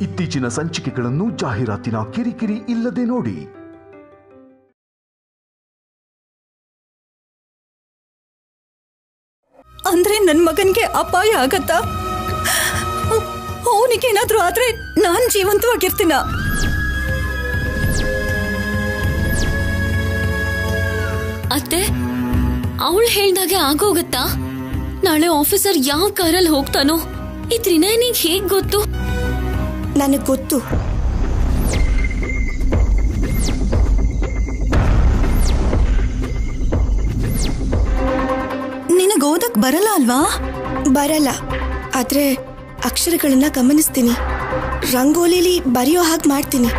ಇತ್ತೀಚಿನ ಸಂಚಿಕೆಗಳನ್ನು ಜಾಹೀರಾತಿನ ಕಿರಿಕಿರಿ ಇಲ್ಲದೆ ನೋಡಿ. ಅಂದ್ರೆ ನನ್ ಮಗನ್ಗೆ ಅಪಾಯ ಆಗತ್ತಾ? ಅವನಿಗೇನಾದ್ರೂ ಆದ್ರೆ ನಾನ್ ಜೀವಂತವಾಗಿರ್ತೀನ? ಅತ್ತೆ, ಅವಳು ಹೇಳ್ದಾಗೆ ಆಗೋಗತ್ತಾ? ನಾಳೆ ಆಫೀಸರ್ ಯಾವ ಕಾರಲ್ಲಿ ಹೋಗ್ತಾನೋ ಈ ತ್ರಿನಯನಿಗೆ ಹೇಗ್ ಗೊತ್ತು? ನನಗ್ ಗೊತ್ತು. ನಿನಗ್ ಓದಕ್ ಬರಲ್ಲ ಅಲ್ವಾ? ಬರಲ್ಲ, ಆದ್ರೆ ಅಕ್ಷರಗಳನ್ನ ಗಮನಿಸ್ತೀನಿ, ರಂಗೋಲಿಲಿ ಬರೆಯೋ ಹಾಗೆ ಮಾಡ್ತೀನಿ.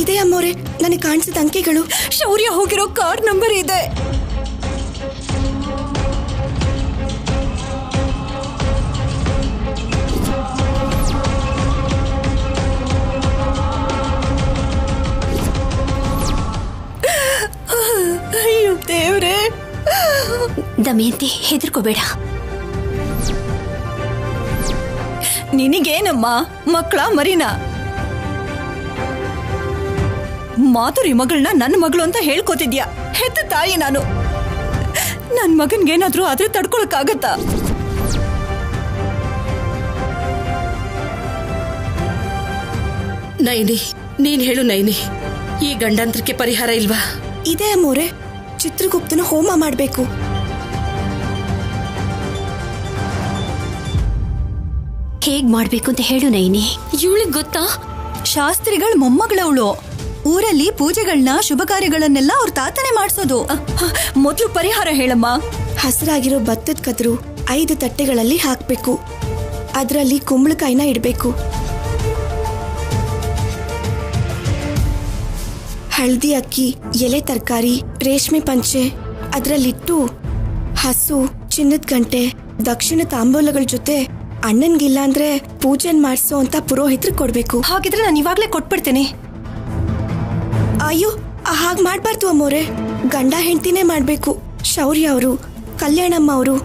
ಇದೆ ಅಮ್ಮೋರೆ, ನನಗೆ ಕಾಣಿಸಿದ ಅಂಕೆಗಳು. ಶೌರ್ಯ ಹೋಗಿರೋ ಕಾರ್ ನಂಬರ್ ಇದೆ. ಅಯ್ಯೋ ದೇವ್ರೆ. ದಮಯಂತಿ, ಹೆದರ್ಕೋಬೇಡ. ನಿನಗೇನಮ್ಮ, ಮಕ್ಕಳ ಮರಿನಾ? ಮಾಧುರಿ ಮಗಳನ್ನ ನನ್ನ ಮಗಳು ಅಂತ ಹೇಳ್ಕೊತಿದ್ಯಾ? ಹೆತ್ತ ತಾಯಿ ನಾನು. ನನ್ ಮಗನ್ಗೇನಾದ್ರೂ ಆದ್ರೆ ತಡ್ಕೊಳಕ್ಕಾಗತ್ತಾ? ನೈನಿ, ನೀನ್ ಹೇಳು ನೈನಿ, ಈ ಗಂಡಾಂತರಕ್ಕೆ ಪರಿಹಾರ ಇಲ್ವಾ? ಇದೆ ಅಮ್ಮೋರೆ, ಚಿತ್ರಗುಪ್ತನ ಹೋಮ ಮಾಡ್ಬೇಕು. ಹೇಗ್ ಮಾಡ್ಬೇಕು ಅಂತ ಹೇಳು ನೈನಿ. ಇವಳಿಗೆ ಗೊತ್ತಾ? ಶಾಸ್ತ್ರಿಗಳ ಮೊಮ್ಮಗಳವಳು. ಊರಲ್ಲಿ ಪೂಜೆಗಳನ್ನ, ಶುಭ ಕಾರ್ಯಗಳನ್ನೆಲ್ಲ ಅವ್ರ ತಾತನೇ ಮಾಡಿಸೋದು. ಮೊದಲು ಪರಿಹಾರ ಹೇಳಮ್ಮ. ಹಸಿರಾಗಿರೋ ಭತ್ತದ ಕದ್ರು 5 ತಟ್ಟೆಗಳಲ್ಲಿ ಹಾಕ್ಬೇಕು. ಅದರಲ್ಲಿ ಕುಂಬಳಕಾಯಿನ ಇಡಬೇಕು. ಹಳದಿ ಅಕ್ಕಿ, ಎಲೆ ತರಕಾರಿ, ರೇಷ್ಮೆ ಪಂಚೆ ಅದರಲ್ಲಿಟ್ಟು ಹಸು, ಚಿನ್ನದ ಗಂಟೆ, ದಕ್ಷಿಣ ತಾಂಬೂಲಗಳ ಜೊತೆ ಅಣ್ಣನ್ಗಿಲ್ಲ ಅಂದ್ರೆ ಪೂಜೆನ್ ಮಾಡಿಸೋ ಅಂತ ಪುರೋಹಿತರು ಕೊಡ್ಬೇಕು. ಹಾಗಿದ್ರೆ ನಾನು ಇವಾಗ್ಲೇ ಕೊಟ್ಬಿಡ್ತೇನೆ. ಅಯ್ಯೋ, ಹಾಗೆ ಮಾಡ್ಬಾರ್ದು ಅಮ್ಮೋರೆ. ಗಂಡ ಹೆಂಡತಿನೇ ಮಾಡ್ಬೇಕು. ಶೌರ್ಯ ಅವರು, ಕಲ್ಯಾಣಮ್ಮ ಅವರು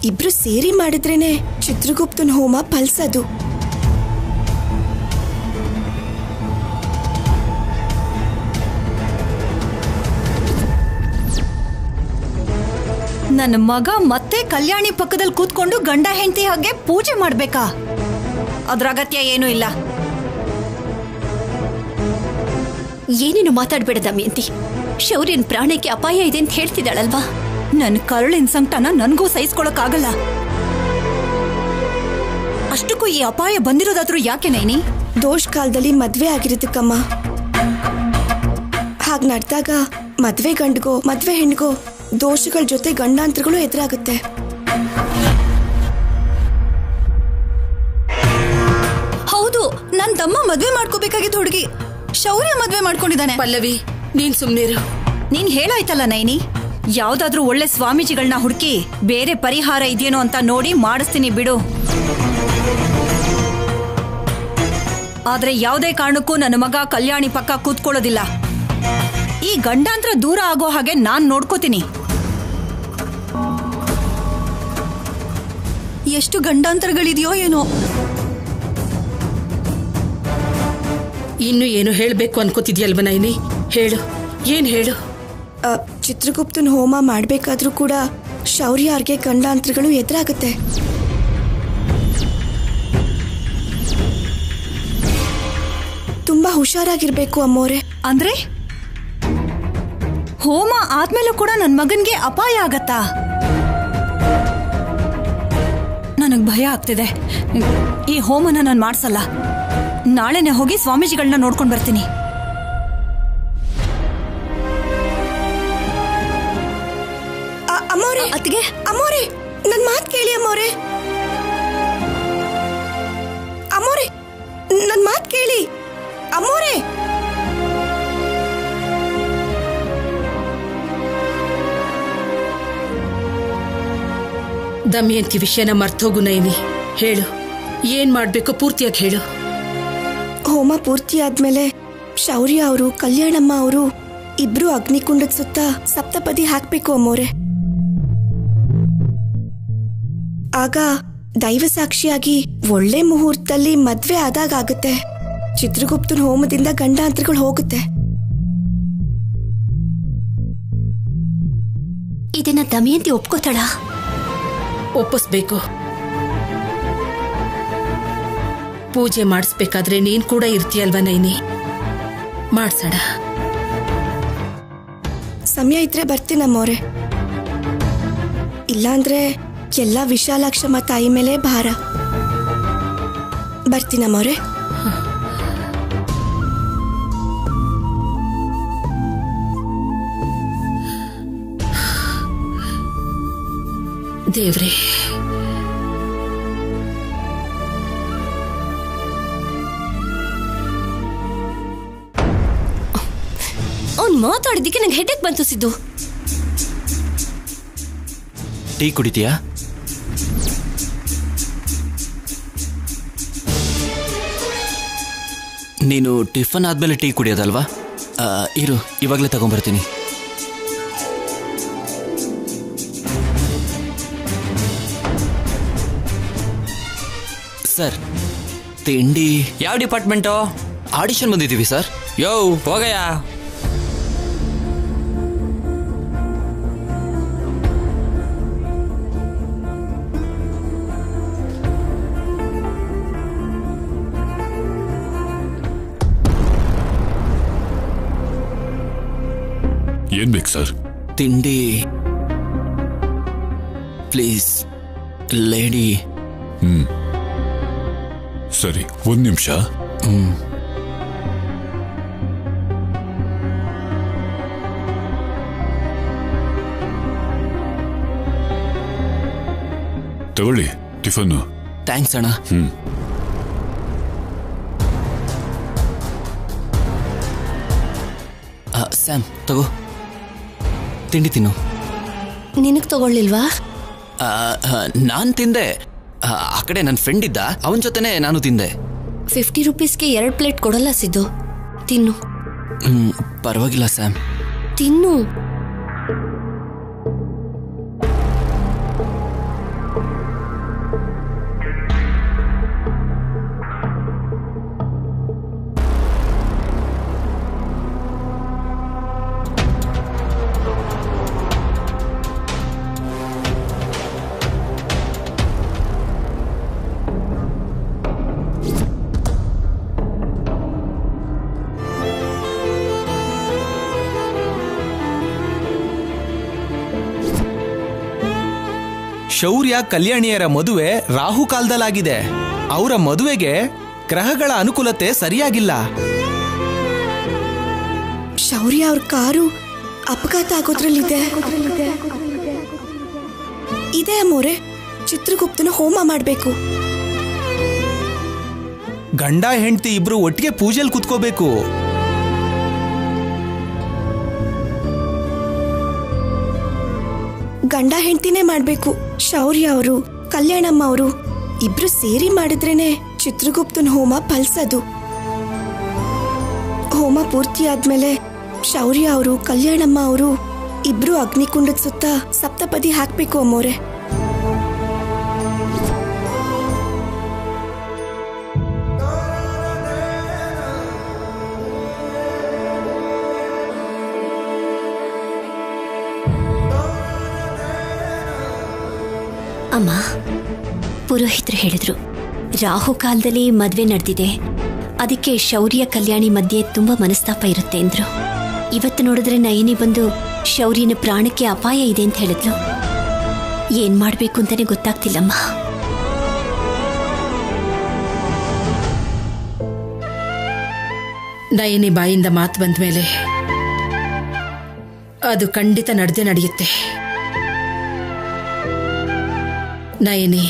ಇಬ್ರು ಸೇರಿ ಮಾಡಿದ್ರೇನೆ ಚಿತ್ರಗುಪ್ತನ ಹೋಮ ಫಲಿಸೋದು. ನನ್ನ ಮಗ ಮತ್ತೆ ಕಲ್ಯಾಣಿ ಪಕ್ಕದಲ್ಲಿ ಕೂತ್ಕೊಂಡು ಗಂಡ ಹೆಂಡತಿ ಹಾಗೆ ಪೂಜೆ ಮಾಡ್ಬೇಕಾ? ಅದ್ರ ಅಗತ್ಯ ಏನೂ ಇಲ್ಲ. ಏನೇನು ಮಾತಾಡ್ಬೇಡ ದಮಯಂತಿ. ಶೌರ್ಯನ್ ಪ್ರಾಣಕ್ಕೆ ಅಪಾಯ ಇದೆ ಅಂತ ಹೇಳ್ತಿದ್ದಾಳಲ್ವಾ? ನನ್ನ ಕರುಳಿನ ಸಂಕಟನ ನನಗೂ ಸಹಿಸ್ಕೊಳಕ್ಕಾಗಲ್ಲ. ಅಷ್ಟಕ್ಕೂ ಈ ಅಪಾಯ ಬಂದಿರೋದಾದ್ರೂ ಯಾಕೆ ನೈನಿ? ದೋಷ ಕಾಲದಲ್ಲಿ ಮದ್ವೆ ಆಗಿರೋದಕ್ಕಮ್ಮ. ಹಾಗೆ ನಡೆದಾಗ ಮದ್ವೆ ಗಂಡ್ಗೋ ಮದ್ವೆ ಹೆಣ್ಗೋ ದೋಷಗಳ ಜೊತೆ ಗಂಡಾಂತರಗಳು ಎದುರಾಗುತ್ತೆ. ನನ್ ತಮ್ಮ ಮದ್ವೆ ಮಾಡ್ಕೋಬೇಕಾಗಿದ್ದ ಹುಡುಗಿ ಶೌರ್ಯ ಮದ್ವೆ ಮಾಡ್ಕೊಂಡಿದ್ದಾನೆ. ಪಲ್ಲವಿ, ನೀನ್ ಸುಮ್ನಿರು. ನೀನ್ ಹೇಳಾಯ್ತಲ್ಲ ನೈನಿ, ಯಾವ್ದಾದ್ರೂ ಒಳ್ಳೆ ಸ್ವಾಮೀಜಿಗಳನ್ನ ಹುಡುಕಿ ಬೇರೆ ಪರಿಹಾರ ಇದೆಯೇನೋ ಅಂತ ನೋಡಿ ಮಾಡಿಸ್ತೀನಿ ಬಿಡು. ಆದ್ರೆ ಯಾವುದೇ ಕಾರಣಕ್ಕೂ ನನ್ನ ಮಗ ಕಲ್ಯಾಣಿ ಪಕ್ಕ ಕೂತ್ಕೊಳ್ಳೋದಿಲ್ಲ. ಈ ಗಂಡಾಂತರ ದೂರ ಆಗೋ ಹಾಗೆ ನಾನ್ ನೋಡ್ಕೋತೀನಿ. ಎಷ್ಟು ಗಂಡಾಂತರಗಳಿದೆಯೋ ಏನೋ. ಇನ್ನು ಏನು ಹೇಳ್ಬೇಕು ಅನ್ಕೋತಿದ್ಯಲ್ವ ನೈನಿ? ಹೇಳು, ಏನ್ ಹೇಳು. ಚಿತ್ರಗುಪ್ತನ್ ಹೋಮ ಮಾಡ್ಬೇಕಾದ್ರೂ ಕೂಡ ಶೌರ್ಯರ್ಗೆ ಗಂಡಾಂತರಗಳು ಎದುರಾಗುತ್ತೆ. ತುಂಬಾ ಹುಷಾರಾಗಿರ್ಬೇಕು ಅಮ್ಮೋರೆ. ಅಂದ್ರೆ ಹೋಮ ಆದ್ಮೇಲೂ ಕೂಡ ನನ್ ಮಗನ್ಗೆ ಅಪಾಯ ಆಗತ್ತಾ? ನನಗ್ ಭಯ ಆಗ್ತಿದೆ. ಈ ಹೋಮನ ನಾನು ಮಾಡ್ಸಲ್ಲ. ನಾಳೆನೆ ಹೋಗಿ ಸ್ವಾಮೀಜಿಗಳನ್ನ ನೋಡ್ಕೊಂಡ್ ಬರ್ತೀನಿ. ಅಮ್ಮೋರೆ, ಅತ್ತಿಗೆ, ಅಮ್ಮೋರೆ, ನನ್ ಮಾತ್ ಕೇಳಿ ಅಮ್ಮೋರೆ. ಅಮ್ಮೋರೆ, ನನ್ ಮಾತ್ ಕೇಳಿ ಅಮ್ಮೋರೆ. ದಮಯಂತಿ ವಿಷಯನ ಮರ್ತೋಗು ನೈನಿ. ಹೇಳು, ಏನ್ ಮಾಡ್ಬೇಕು ಪೂರ್ತಿಯಾಗಿ ಹೇಳು. ಹೋಮ ಪೂರ್ತಿ ಆದ್ಮೇಲೆ ಶೌರ್ಯ ಅವರು, ಕಲ್ಯಾಣಮ್ಮ ಅವರು ಇಬ್ರು ಅಗ್ನಿಕುಂಡದ ಸುತ್ತ ಸಪ್ತಪದಿ ಹಾಕ್ಬೇಕು ಅಮ್ಮೋರೆ. ಆಗ ದೈವ ಸಾಕ್ಷಿಯಾಗಿ ಒಳ್ಳೆ ಮುಹೂರ್ತದಲ್ಲಿ ಮದ್ವೆ ಆದಾಗ ಆಗುತ್ತೆ. ಚಿತ್ರಗುಪ್ತನ ಹೋಮದಿಂದ ಗಂಡಾಂತರಗಳು ಹೋಗುತ್ತೆ. ಇದನ್ನ ದಮಯಂತಿ ಒಪ್ಕೋತಾಳ? ಒಪ್ಪಿಸ್ಬೇಕು. ಪೂಜೆ ಮಾಡಿಸ್ಬೇಕಾದ್ರೆ ನೀನ್ ಕೂಡ ಇರ್ತೀಯಲ್ವ ನೈನಿ? ಮಾಡ್ಸೋಣ. ಸಮಯ ಇದ್ರೆ ಬರ್ತೀನಮ್ಮೋರೆ. ಇಲ್ಲಾಂದ್ರೆ ಎಲ್ಲ ವಿಶಾಲಾಕ್ಷಮ್ಮ ತಾಯಿ ಮೇಲೆ ಭಾರ. ಬರ್ತೀನಮ್ಮೋರೆ. ದೇವ್ರೇ, ಅವ್ನ್ ಮಾತಾಡಿದ್ದಕ್ಕೆ ನಂಗೆ ಹೆಡ್ಡೇಕ್ ಬಂತು. ಸಿದ್ದು, ಟೀ ಕುಡಿತೀಯಾ? ನೀನು ಟಿಫನ್ ಆದ್ಮೇಲೆ ಟೀ ಕುಡಿಯೋದಲ್ವಾ? ಇರು, ಇವಾಗಲೇ ತಗೊಂಡ್ಬರ್ತೀನಿ. ಸರ್, ತಿಂಡಿ ಯಾವ ಡಿಪಾರ್ಟ್ಮೆಂಟು? ಆಡಿಷನ್ ಬಂದಿದ್ದೀವಿ ಸರ್. ಯೋ ಹೋಗಯ್ಯ. ಏನ್ ಬೇಕು ಸರ್? ತಿಂಡಿ ಪ್ಲೀಸ್ ಲೇಡಿ. ಸರಿ, ಒಂದ್ ನಿಮಿಷ. ತಗೊಳ್ಳಿ ಟಿಫನ್ನು. ಥ್ಯಾಂಕ್ಸ್ ಅಣ್ಣ. ಸ್ಯಾಮ್, ತಗೋ, ತಿಂಡಿ ತಿನ್ನು. ನಿನಗ್ ತಗೊಳ್ಳಿಲ್ವಾ? ನಾನು ತಿಂದೆ. ಆ ಕಡೆ ನನ್ನ ಫ್ರೆಂಡ್ ಇದ್ದ, ಅವನ ಜೊತೆನೆ ನಾನು ತಿಂದೆ. 50 ರೂಪೀಸ್ಗೆ 2 ಪ್ಲೇಟ್ ಕೊಡಲ್ಲ ಸಿದ್ದು. ತಿನ್ನು. ಪರವಾಗಿಲ್ಲ ಸ್ಯಾಮ್, ತಿನ್ನು. ಶೌರ್ಯ ಕಲ್ಯಾಣಿಯರ ಮದುವೆ ರಾಹುಕಾಲದಲ್ಲಾಗಿದೆ. ಅವರ ಮದುವೆಗೆ ಗ್ರಹಗಳ ಅನುಕೂಲತೆ ಸರಿಯಾಗಿಲ್ಲ. ಶೌರ್ಯ ಅವ್ರ ಕಾರು ಅಪಘಾತ ಆಗೋದ್ರಲ್ಲಿದೆ. ಇದೆ ಅಮ್ಮೋರೆ, ಚಿತ್ರಗುಪ್ತನ ಹೋಮ ಮಾಡಬೇಕು. ಗಂಡ ಹೆಂಡತಿ ಇಬ್ರು ಒಟ್ಟಿಗೆ ಪೂಜೆಲ್ ಕುತ್ಕೋಬೇಕು. ಗಂಡ ಹೆಂಡತಿನೇ ಮಾಡ್ಬೇಕು. ಶೌರ್ಯ ಅವರು ಕಲ್ಯಾಣಮ್ಮ ಅವರು ಇಬ್ರು ಸೇರಿ ಮಾಡಿದ್ರೇನೆ ಚಿತ್ರಗುಪ್ತನ ಹೋಮ ಫಲಿಸೋದು. ಹೋಮ ಪೂರ್ತಿ ಆದ್ಮೇಲೆ ಶೌರ್ಯ ಅವರು ಕಲ್ಯಾಣಮ್ಮ ಅವರು ಇಬ್ರು ಅಗ್ನಿಕುಂಡದ ಸುತ್ತ ಸಪ್ತಪದಿ ಹಾಕ್ಬೇಕು ಅಮ್ಮೋರೆ. ಅಮ್ಮ, ಪುರೋಹಿತರು ಹೇಳಿದ್ರು ರಾಹುಕಾಲದಲ್ಲಿ ಮದ್ವೆ ನಡೆದಿದೆ, ಅದಕ್ಕೆ ಶೌರ್ಯ ಕಲ್ಯಾಣಿ ಮಧ್ಯೆ ತುಂಬಾ ಮನಸ್ತಾಪ ಇರುತ್ತೆ ಅಂದ್ರು. ಇವತ್ತು ನೋಡಿದ್ರೆ ನಯನಿ ಬಂದು ಶೌರ್ಯನ ಪ್ರಾಣಕ್ಕೆ ಅಪಾಯ ಇದೆ ಅಂತ ಹೇಳಿದ್ಲು. ಏನ್ ಮಾಡ್ಬೇಕು ಅಂತಾನೆ ಗೊತ್ತಾಗ್ತಿಲ್ಲಮ್ಮ. ನಯನಿ ಬಾಯಿಂದ ಮಾತು ಬಂದ ಮೇಲೆ ಅದು ಖಂಡಿತ ನಡೆದೇ ನಡೆಯುತ್ತೆ. ನಯನಿ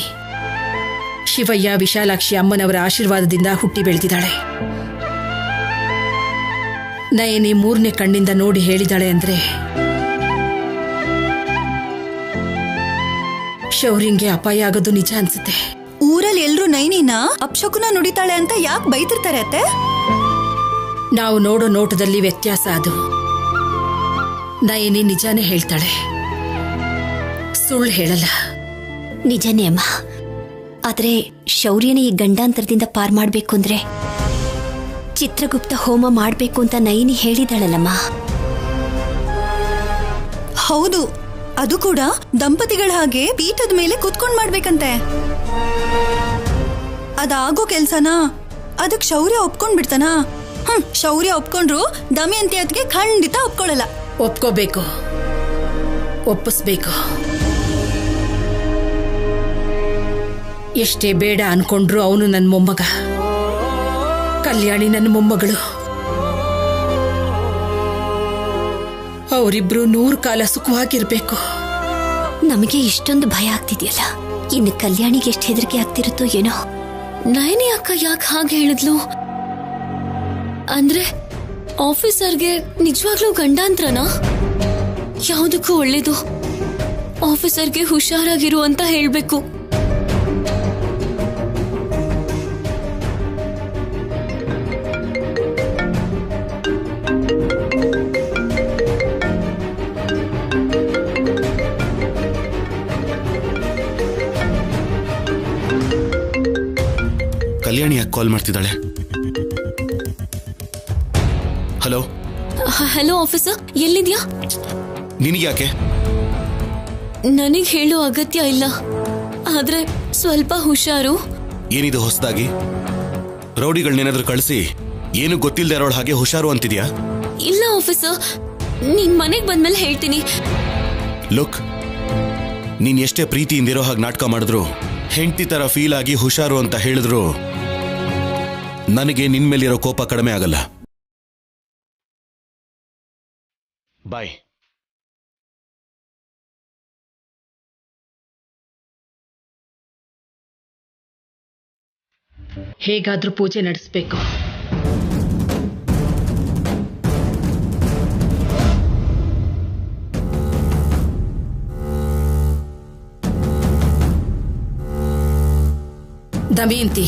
ಶಿವಯ್ಯ ವಿಶಾಲಾಕ್ಷಿ ಅಮ್ಮನವರ ಆಶೀರ್ವಾದದಿಂದ ಹುಟ್ಟಿ ಬೆಳೆದಿದ್ದಾಳೆ. ನಯನಿ 3ನೇ ಕಣ್ಣಿಂದ ನೋಡಿ ಹೇಳಿದಾಳೆ ಅಂದ್ರೆ ಶೌರ್ಯಂಗೆ ಅಪಾಯ ಆಗೋದು ನಿಜ ಅನ್ಸುತ್ತೆ. ಊರಲ್ಲಿ ಎಲ್ರು ನೈನಿನ ಅಪ್ಶಕುನ ನುಡಿತಾಳೆ ಅಂತ ಯಾಕೆ ಬೈತಿರ್ತಾರೆ ಅತ್ತೆ? ನಾವು ನೋಡೋ ನೋಟದಲ್ಲಿ ವ್ಯತ್ಯಾಸ ಅದು. ನಯನಿ ನಿಜಾನೇ ಹೇಳ್ತಾಳೆ, ಸುಳ್ಳು ಹೇಳಲ್ಲ. ನಿಜನೇ ಅಮ್ಮ. ಆದ್ರೆ ಶೌರ್ಯನ ಈ ಗಂಡಾಂತರದಿಂದ ಪಾರ್ ಮಾಡ್ಬೇಕು ಅಂದ್ರೆ ಚಿತ್ರಗುಪ್ತ ಹೋಮ ಮಾಡ್ಬೇಕು ಅಂತ ನಯನಿ ಹೇಳಿದಾಳಲ್ಲಮ್ಮ. ಹೌದು, ಅದು ಕೂಡ ದಂಪತಿಗಳ ಹಾಗೆ ಪೀಠದ ಮೇಲೆ ಕುತ್ಕೊಂಡ್ ಮಾಡ್ಬೇಕಂತೆ. ಅದಾಗೋ ಕೆಲ್ಸನಾ? ಅದಕ್ ಶೌರ್ಯ ಒಪ್ಕೊಂಡ್ ಬಿಡ್ತಾನ? ಶೌರ್ಯ ಒಪ್ಕೊಂಡ್ರು ದಮಯಂತಿ ಅದಕ್ಕೆ ಖಂಡಿತ ಒಪ್ಕೊಳ್ಳಲ್ಲ. ಒಪ್ಕೋಬೇಕು, ಒಪ್ಪಿಸ್ಬೇಕು. ಎಷ್ಟೇ ಬೇಡ ಅನ್ಕೊಂಡ್ರು ಅವನು ನನ್ನ ಮೊಮ್ಮಗ, ಕಲ್ಯಾಣಿ ನನ್ನ ಮೊಮ್ಮಗಳು. ಅವರಿಬ್ರು 100 ಕಾಲ ಸುಖವಾಗಿರ್ಬೇಕು. ನಮಗೆ ಇಷ್ಟೊಂದು ಭಯ ಆಗ್ತಿದೆಯಲ್ಲ, ಇನ್ನು ಕಲ್ಯಾಣಿಗೆ ಎಷ್ಟು ಹೆದರಿಕೆ ಆಗ್ತಿರುತ್ತೋ ಏನೋ. ನಯನಿ ಅಕ್ಕ ಯಾಕೆ ಹಾಗೆ ಹೇಳಿದ್ಲು? ಅಂದ್ರೆ ಆಫೀಸರ್ಗೆ ನಿಜವಾಗ್ಲೂ ಗಂಡಾಂತ್ರನಾ? ಯಾವುದಕ್ಕೂ ಒಳ್ಳೇದು. ಆಫೀಸರ್ಗೆ ಹುಷಾರಾಗಿರು ಅಂತ ಹೇಳ್ಬೇಕು. ಕಲ್ಯಾಣಿ ಯಾಕೆ ಕಾಲ್ ಮಾಡ್ತಿದ್ದಾಳೆ? ಹಲೋ ಹಲೋ ಆಫೀಸರ್, ಎಲ್ಲಿದ್ಯಾ? ನಿನಗೆ ಯಾಕೆ? ನನಗೆ ಹೇಳೋ ಅಗತ್ಯ ಇಲ್ಲ, ಆದ್ರೆ ಸ್ವಲ್ಪ ಹುಷಾರು. ಏನಿದು ಹೊಸದಾಗಿ? ರೌಡಿಗಳನ್ನೇನಾದ್ರೂ ಕಳಿಸಿ ಏನು ಗೊತ್ತಿಲ್ಲದೆ ಇರೋಳ ಹಾಗೆ ಹುಷಾರು ಅಂತಿದ್ಯಾ? ಇಲ್ಲ ಆಫೀಸರ್, ನಿನ್ ಮನೆಗೆ ಬಂದ್ಮೇಲೆ ಹೇಳ್ತೀನಿ. ಲುಕ್, ನೀನ್ ಎಷ್ಟೇ ಪ್ರೀತಿಯಿಂದಿರೋ ಹಾಗೆ ನಾಟಕ ಮಾಡಿದ್ರು, ಹೆಂಡತಿ ತರ ಫೀಲ್ ಆಗಿ ಹುಷಾರು ಅಂತ ಹೇಳಿದ್ರು ನನಗೆ ನಿನ್ ಮೇಲಿರೋ ಕೋಪ ಕಡಿಮೆ ಆಗಲ್ಲ. ಬಾಯ್. ಹೇಗಾದ್ರೂ ಪೂಜೆ ನಡೆಸಬೇಕು. ದಮಯಂತಿ,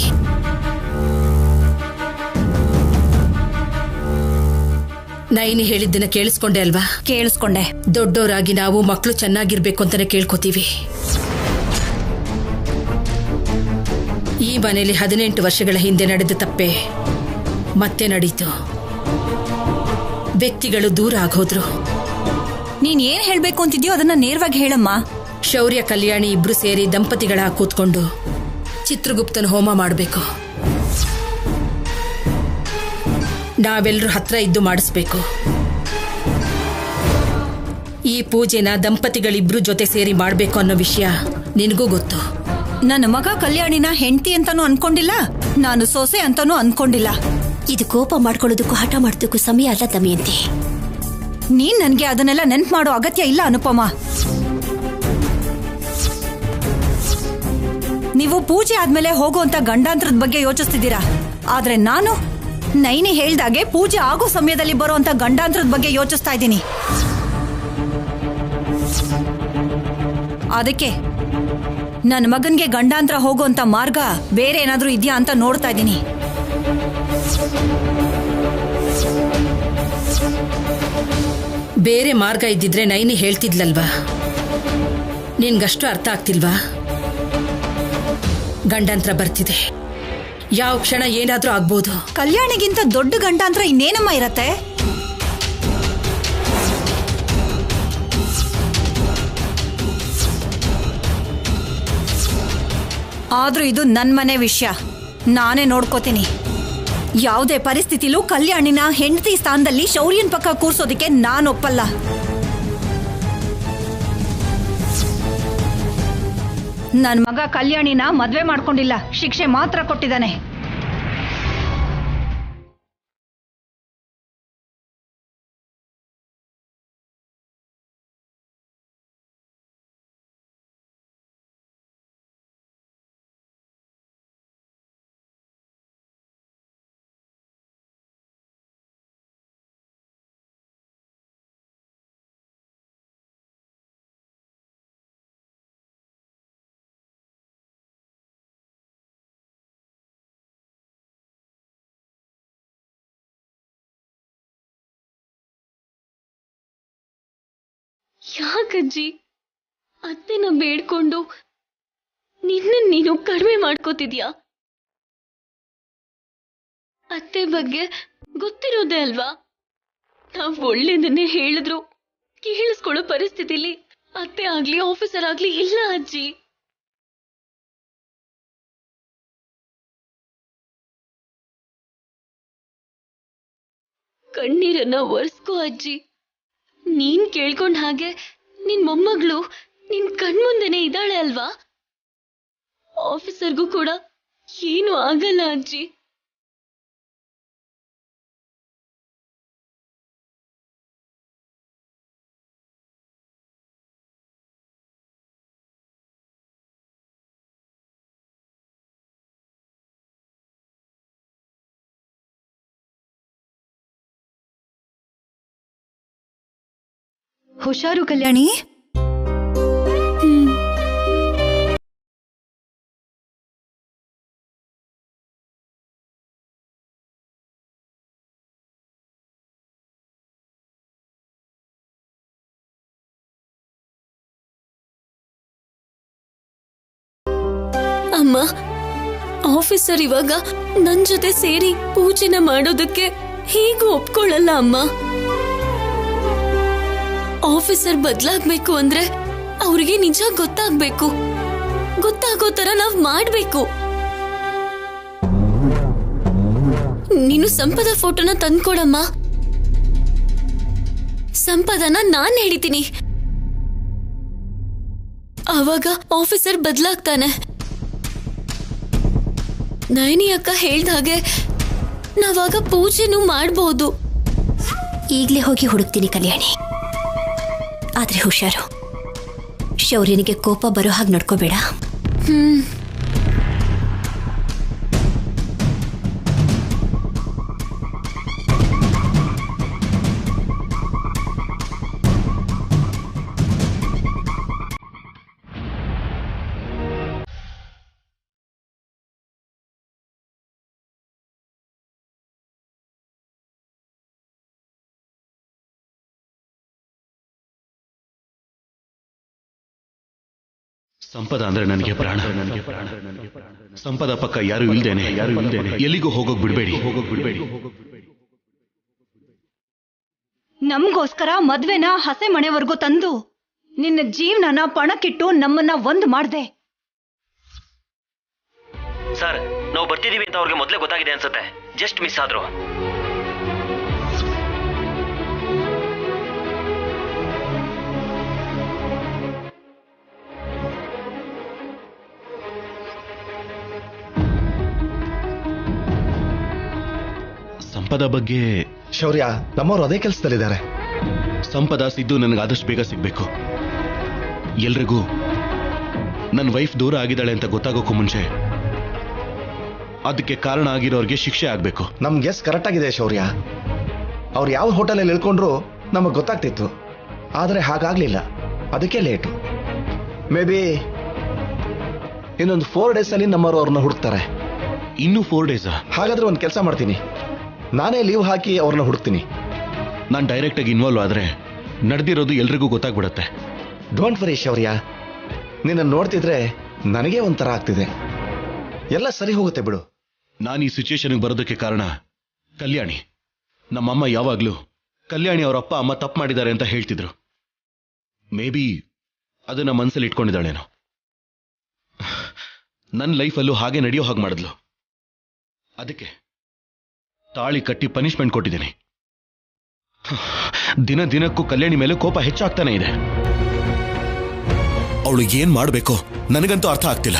ನಯನಿ ಹೇಳಿದ್ದನ್ನ ಕೇಳಿಸ್ಕೊಂಡೆ ಅಲ್ವಾ? ಕೇಳಿಸ್ಕೊಂಡೆ. ದೊಡ್ಡವರಾಗಿ ನಾವು ಮಕ್ಕಳು ಚೆನ್ನಾಗಿರ್ಬೇಕು ಅಂತಾನೆ ಕೇಳ್ಕೊತೀವಿ. ಈ ಮನೆಯಲ್ಲಿ 18 ವರ್ಷಗಳ ಹಿಂದೆ ನಡೆದ ತಪ್ಪೆ ಮತ್ತೆ ನಡೀತು. ವ್ಯಕ್ತಿಗಳು ದೂರ ಆಗೋದ್ರು. ನೀನ್ ಏನ್ ಹೇಳ್ಬೇಕು ಅಂತಿದ್ಯೋ ಅದನ್ನ ನೇರವಾಗಿ ಹೇಳಮ್ಮ. ಶೌರ್ಯ ಕಲ್ಯಾಣಿ ಇಬ್ರು ಸೇರಿ ದಂಪತಿಗಳ ಕೂತ್ಕೊಂಡು ಚಿತ್ರಗುಪ್ತನ ಹೋಮ ಮಾಡಬೇಕು. ನಾವೆಲ್ಲರೂ ಹತ್ರ ಇದ್ದು ಮಾಡಿಸ್ಬೇಕು. ಈ ಪೂಜೆನ ದಂಪತಿಗಳಿಬ್ರು ಜೊತೆ ಸೇರಿ ಮಾಡಬೇಕು ಅನ್ನೋ ವಿಷಯ ನಿನಗೂ ಗೊತ್ತು. ನನ್ನ ಮಗ ಕಲ್ಯಾಣಿನ ಹೆಂಡತಿ ಅಂತಾನೂ ಅನ್ಕೊಂಡಿಲ್ಲ, ನಾನು ಸೊಸೆ ಅಂತಾನೂ ಅನ್ಕೊಂಡಿಲ್ಲ. ಇದು ಕೋಪ ಮಾಡ್ಕೊಳ್ಳೋದಕ್ಕೂ ಹಠ ಮಾಡೋದಕ್ಕೂ ಸಮಯ ಅಲ್ಲ ದಮಯಂತಿ. ನೀನ್ ನನ್ಗೆ ಅದನ್ನೆಲ್ಲ ನೆನ್ಪು ಮಾಡೋ ಅಗತ್ಯ ಇಲ್ಲ ಅನುಪಮ. ನೀವು ಪೂಜೆ ಆದ್ಮೇಲೆ ಹೋಗುವಂತ ಗಂಡಾಂತರದ ಬಗ್ಗೆ ಯೋಚಿಸ್ತಿದ್ದೀರಾ. ಆದ್ರೆ ನಾನು ನೈನಿ ಹೇಳ್ದಾಗೆ ಪೂಜೆ ಆಗೋ ಸಮಯದಲ್ಲಿ ಬರುವಂತ ಗಂಡಾಂತರದ ಬಗ್ಗೆ ಯೋಚಿಸ್ತಾ ಇದ್ದೀನಿ. ಅದಕ್ಕೆ ನನ್ನ ಮಗನ್ಗೆ ಗಂಡಾಂತರ ಹೋಗುವಂತ ಮಾರ್ಗ ಬೇರೆ ಏನಾದ್ರೂ ಇದೆಯಾ ಅಂತ ನೋಡ್ತಾ ಇದ್ದೀನಿ. ಬೇರೆ ಮಾರ್ಗ ಇದ್ದಿದ್ರೆ ನೈನಿ ಹೇಳ್ತಿದ್ಲಲ್ವಾ? ನಿನ್ಗಷ್ಟು ಅರ್ಥ ಆಗ್ತಿಲ್ವಾ? ಗಂಡಾಂತರ ಬರ್ತಿದೆ, ಯಾವ ಕ್ಷಣ ಏನಾದ್ರೂ ಆಗ್ಬೋದು. ಕಲ್ಯಾಣಿಗಿಂತ ದೊಡ್ಡ ಗಂಡಾಂತರ ಇನ್ನೇನಮ್ಮ ಇರತ್ತೆ? ಆದ್ರೂ ಇದು ನನ್ ಮನೆ ವಿಷಯ, ನಾನೇ ನೋಡ್ಕೋತೀನಿ. ಯಾವುದೇ ಪರಿಸ್ಥಿತಿಲೂ ಕಲ್ಯಾಣಿನ ಹೆಂಡತಿ ಸ್ಥಾನದಲ್ಲಿ ಶೌರ್ಯನ್ ಪಕ್ಕ ಕೂರ್ಸೋದಿಕ್ಕೆ ನಾನೊಪ್ಪಲ್ಲ. ನನ್ ಮಗ ಕಲ್ಯಾಣಿನ ಮದ್ವೆ ಮಾಡ್ಕೊಂಡಿಲ್ಲ, ಶಿಕ್ಷೆ ಮಾತ್ರ ಕೊಟ್ಟಿದ್ದಾನೆ. ಯಾಕಜ್ಜಿ ಅತ್ತೆನ ಬೇಡ್ಕೊಂಡು ನೀನು ಕಡಿಮೆ ಮಾಡ್ಕೋತಿದ್ಯಾ? ಅತ್ತೆ ಬಗ್ಗೆ ಗೊತ್ತಿರೋದೇ ಅಲ್ವಾ? ನಾವ್ ಒಳ್ಳೇದನ್ನೇ ಹೇಳಿದ್ರು ಕೇಳಿಸ್ಕೊಳ್ಳೋ ಪರಿಸ್ಥಿತಿಲಿ ಅತ್ತೆ ಆಗ್ಲಿ ಆಫೀಸರ್ ಆಗ್ಲಿ ಇಲ್ಲ ಅಜ್ಜಿ. ಕಣ್ಣೀರನ್ನ ಒರೆಸ್ಕೋ ಅಜ್ಜಿ. ನೀನ್ ಕೇಳ್ಕೊಂಡ್ ಹಾಗೆ ನಿನ್ ಮೊಮ್ಮಗಳು ನಿನ್ ಕಣ್ಮುಂದೆನೆ ಇದ್ದಾಳೆ ಅಲ್ವಾ? ಆಫೀಸರ್ಗೂ ಕೂಡ ಏನು ಆಗಲ್ಲ ಅಜ್ಜಿ. ಹುಷಾರು ಕಲ್ಯಾಣಿ. ಅಮ್ಮ, ಆಫೀಸರ್ ಇವಾಗ ನನ್ ಜೊತೆ ಸೇರಿ ಪೂಜೆನ ಮಾಡೋದಕ್ಕೆ ಹೀಗೂ ಒಪ್ಕೊಳ್ಳಲ್ಲ ಅಮ್ಮ. ಆಫೀಸರ್ ಬದಲಾಗ್ಬೇಕು ಅಂದ್ರೆ ಅವ್ರಿಗೆ ನಿಜ ಗೊತ್ತಾಗ್ಬೇಕು. ಗೊತ್ತಾಗೋ ತರ ನಾವ್ ಮಾಡ್ಬೇಕು. ನೀನು ಸಂಪದ ಫೋಟೋನ ತಂದ್ಕೊಡಮ್ಮ. ಸಂಪದನ ನಾನ್ ಹಿಡಿತೀನಿ, ಆವಾಗ ಆಫೀಸರ್ ಬದಲಾಗ್ತಾನೆ. ನೈನಿ ಅಕ್ಕ ಹೇಳ್ದಾಗೆ ನಾವಾಗ ಪೂಜೆನೂ ಮಾಡಬಹುದು. ಈಗ್ಲೇ ಹೋಗಿ ಹುಡುಕ್ತೀನಿ ಕಲ್ಯಾಣಿ. ಆದ್ರೆ ಹುಷಾರು, ಶೌರ್ಯನಿಗೆ ಕೋಪ ಬರೋ ಹಾಗೆ ನಡ್ಕೋಬೇಡ. ಸಂಪದ ಅಂದ್ರೆ ನನಗೆ ಪ್ರಾಣ. ಸಂಪದ ಪಕ್ಕ ಯಾರು ಇಲ್ದೇನೆ ಎಲ್ಲಿಗೂ ಹೋಗೋಕ್ ಬಿಡ್ಬೇಡಿ. ನಮಗೋಸ್ಕರ ಮದ್ವೆನ ಹಸೆ ಮನೆವರೆಗೂ ತಂದು ನಿನ್ನ ಜೀವನನ ಪಣಕ್ಕಿಟ್ಟು ನಮ್ಮನ್ನ ಒಂದ್ ಮಾಡ್ದೆ. ಸರ್, ನಾವು ಬರ್ತಿದೀವಿ ಅಂತ ಅವ್ರಿಗೆ ಮೊದಲೇ ಗೊತ್ತಾಗಿದೆ ಅನ್ಸುತ್ತೆ. ಜಸ್ಟ್ ಮಿಸ್ ಆದ್ರು. ಸಂಪದ ಬಗ್ಗೆ ಶೌರ್ಯ, ನಮ್ಮವ್ರು ಅದೇ ಕೆಲಸದಲ್ಲಿದ್ದಾರೆ. ಸಂಪದ ಸಿದ್ದು ನನಗೆ ಆದಷ್ಟು ಬೇಗ ಸಿಗ್ಬೇಕು. ಎಲ್ರಿಗೂ ನನ್ನ ವೈಫ್ ದೂರ ಆಗಿದ್ದಾಳೆ ಅಂತ ಗೊತ್ತಾಗೋಕ್ಕೂ ಮುಂಚೆ ಅದಕ್ಕೆ ಕಾರಣ ಆಗಿರೋರಿಗೆ ಶಿಕ್ಷೆ ಆಗ್ಬೇಕು. ನಮ್ ಗೆಸ್ ಕರೆಕ್ಟ್ ಆಗಿದೆ ಶೌರ್ಯ. ಅವ್ರು ಯಾವ ಹೋಟೆಲಲ್ಲಿ ಇಳ್ಕೊಂಡ್ರು ನಮಗ್ ಗೊತ್ತಾಗ್ತಿತ್ತು, ಆದ್ರೆ ಹಾಗಾಗ್ಲಿಲ್ಲ, ಅದಕ್ಕೆ ಲೇಟು. ಮೇ ಬಿ ಇನ್ನೊಂದು 4 days ಅಲ್ಲಿ ನಮ್ಮವರು ಅವ್ರನ್ನ ಹುಡುಕ್ತಾರೆ. ಇನ್ನು 4 days? ಹಾಗಾದ್ರೆ ಒಂದು ಕೆಲಸ ಮಾಡ್ತೀನಿ, ನಾನೇ ಲೀವ್ ಹಾಕಿ ಅವ್ರನ್ನ ಹುಡುಕ್ತೀನಿ. ನಾನು ಡೈರೆಕ್ಟ್ ಆಗಿ ಇನ್ವಾಲ್ವ್ ಆದ್ರೆ ನಡೆದಿರೋದು ಎಲ್ರಿಗೂ ಗೊತ್ತಾಗ್ಬಿಡತ್ತೆ. ಡೋಂಟ್ ವರಿ ಶೌರ್ಯ, ನಿನ್ನ ನೋಡ್ತಿದ್ರೆ ನನಗೆ ಒಂಥರ ಆಗ್ತಿದೆ. ಎಲ್ಲ ಸರಿ ಹೋಗುತ್ತೆ ಬಿಡು. ನಾನು ಈ ಸಿಚುಯೇಷನ್ಗೆ ಬರೋದಕ್ಕೆ ಕಾರಣ ಕಲ್ಯಾಣಿ. ನಮ್ಮಮ್ಮ ಯಾವಾಗ್ಲೂ ಕಲ್ಯಾಣಿ ಅವ್ರ ಅಪ್ಪ ಅಮ್ಮ ತಪ್ಪು ಮಾಡಿದ್ದಾರೆ ಅಂತ ಹೇಳ್ತಿದ್ರು. ಮೇ ಬಿ ಅದನ್ನ ಮನಸ್ಸಲ್ಲಿ ಇಟ್ಕೊಂಡಿದ್ದಾಳೇನೋ. ನನ್ನ ಲೈಫಲ್ಲೂ ಹಾಗೆ ನಡೆಯೋ ಹಾಗೆ ಮಾಡಿದ್ಲು. ಅದಕ್ಕೆ ತಾಳಿ ಕಟ್ಟಿ ಪನಿಷ್ಮೆಂಟ್ ಕೊಟ್ಟಿದ್ದೀನಿ. ದಿನ ದಿನಕ್ಕೂ ಕಲ್ಯಾಣಿ ಮೇಲೆ ಕೋಪ ಹೆಚ್ಚಾಗ್ತಾನೆ ಇದೆ. ಅವಳು ಏನ್ ಮಾಡ್ಬೇಕೋ ನನಗಂತೂ ಅರ್ಥ ಆಗ್ತಿಲ್ಲ.